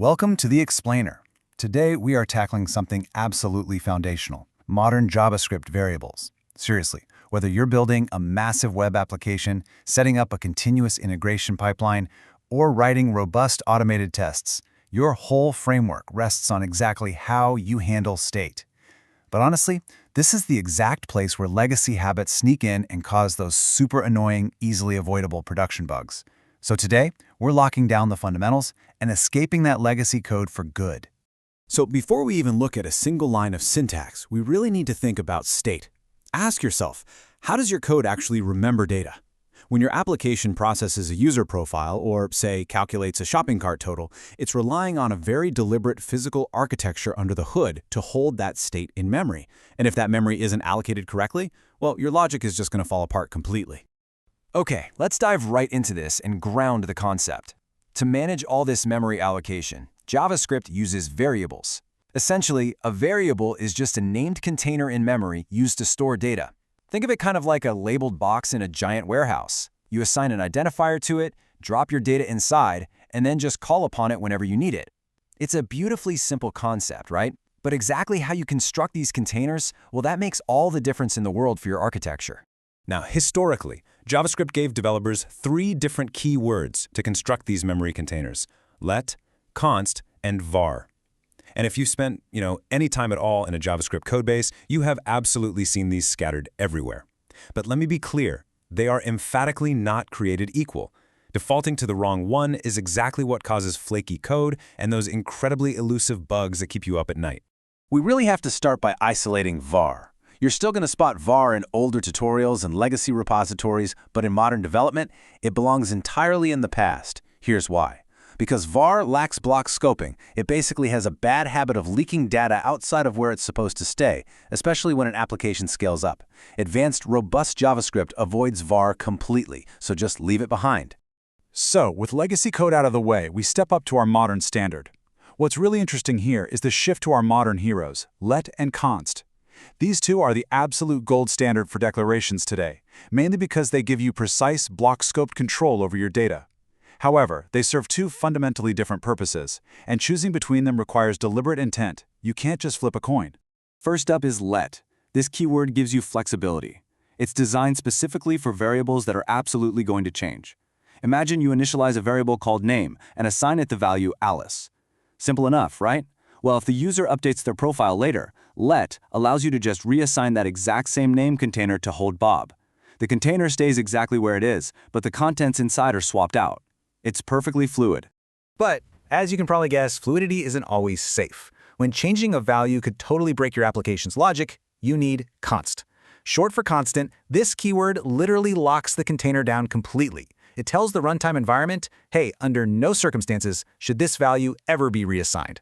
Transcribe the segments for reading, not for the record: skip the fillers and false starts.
Welcome to The Explainer. Today we are tackling something absolutely foundational, modern JavaScript variables. Seriously, whether you're building a massive web application, setting up a continuous integration pipeline, or writing robust automated tests, your whole framework rests on exactly how you handle state. But honestly, this is the exact place where legacy habits sneak in and cause those super annoying, easily avoidable production bugs. So today, we're locking down the fundamentals and escaping that legacy code for good. So before we even look at a single line of syntax, we really need to think about state. Ask yourself, how does your code actually remember data? When your application processes a user profile or, say, calculates a shopping cart total, it's relying on a very deliberate physical architecture under the hood to hold that state in memory. And if that memory isn't allocated correctly, well, your logic is just going to fall apart completely. Okay, let's dive right into this and ground the concept. To manage all this memory allocation, JavaScript uses variables. Essentially, a variable is just a named container in memory used to store data. Think of it kind of like a labeled box in a giant warehouse. You assign an identifier to it, drop your data inside, and then just call upon it whenever you need it. It's a beautifully simple concept, right? But exactly how you construct these containers, well, that makes all the difference in the world for your architecture. Now, historically, JavaScript gave developers 3 different keywords to construct these memory containers: let, const, and var. And if you spent, any time at all in a JavaScript codebase, you have absolutely seen these scattered everywhere. But let me be clear, they are emphatically not created equal. Defaulting to the wrong one is exactly what causes flaky code and those incredibly elusive bugs that keep you up at night. We really have to start by isolating var. You're still going to spot var in older tutorials and legacy repositories, but in modern development, it belongs entirely in the past. Here's why. Because var lacks block scoping, it basically has a bad habit of leaking data outside of where it's supposed to stay, especially when an application scales up. Advanced, robust JavaScript avoids var completely, so just leave it behind. So, with legacy code out of the way, we step up to our modern standard. What's really interesting here is the shift to our modern heroes, let and const. These two are the absolute gold standard for declarations today, mainly because they give you precise, block-scoped control over your data. However, they serve 2 fundamentally different purposes, and choosing between them requires deliberate intent. You can't just flip a coin. First up is let. This keyword gives you flexibility. It's designed specifically for variables that are absolutely going to change. Imagine you initialize a variable called name and assign it the value Alice. Simple enough, right? Well, if the user updates their profile later, let allows you to just reassign that exact same name container to hold Bob. The container stays exactly where it is, but the contents inside are swapped out. It's perfectly fluid. But, as you can probably guess, fluidity isn't always safe. When changing a value could totally break your application's logic, you need const. Short for constant, this keyword literally locks the container down completely. It tells the runtime environment, hey, under no circumstances should this value ever be reassigned.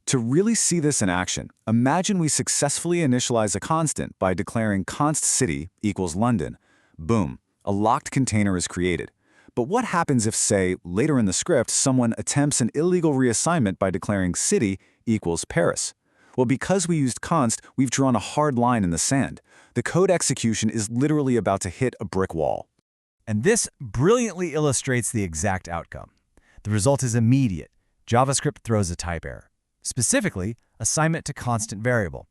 To really see this in action, imagine we successfully initialize a constant by declaring const city equals London. Boom, a locked container is created. But what happens if, say, later in the script, someone attempts an illegal reassignment by declaring city equals Paris? Well, because we used const, we've drawn a hard line in the sand. The code execution is literally about to hit a brick wall. And this brilliantly illustrates the exact outcome. The result is immediate. JavaScript throws a type error. Specifically, assignment to constant variable.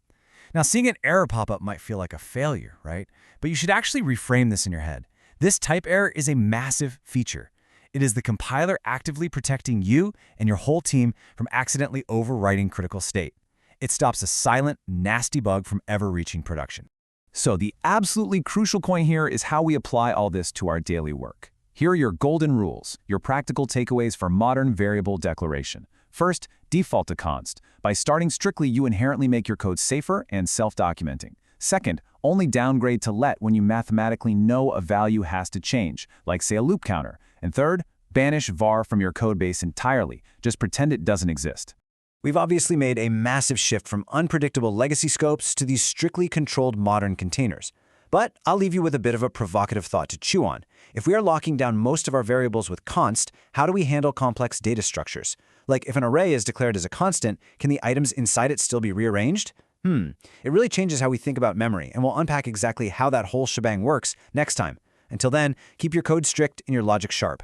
Now, seeing an error pop up might feel like a failure, right? But you should actually reframe this in your head. This type error is a massive feature. It is the compiler actively protecting you and your whole team from accidentally overwriting critical state. It stops a silent, nasty bug from ever reaching production. So the absolutely crucial point here is how we apply all this to our daily work. Here are your golden rules, your practical takeaways for modern variable declaration. First, default to const. By starting strictly, you inherently make your code safer and self-documenting. Second, only downgrade to let when you mathematically know a value has to change, like say a loop counter. And third, banish var from your codebase entirely. Just pretend it doesn't exist. We've obviously made a massive shift from unpredictable legacy scopes to these strictly controlled modern containers. But I'll leave you with a bit of a provocative thought to chew on. If we are locking down most of our variables with const, how do we handle complex data structures? Like if an array is declared as a constant, can the items inside it still be rearranged? It really changes how we think about memory, and we'll unpack exactly how that whole shebang works next time. Until then, keep your code strict and your logic sharp.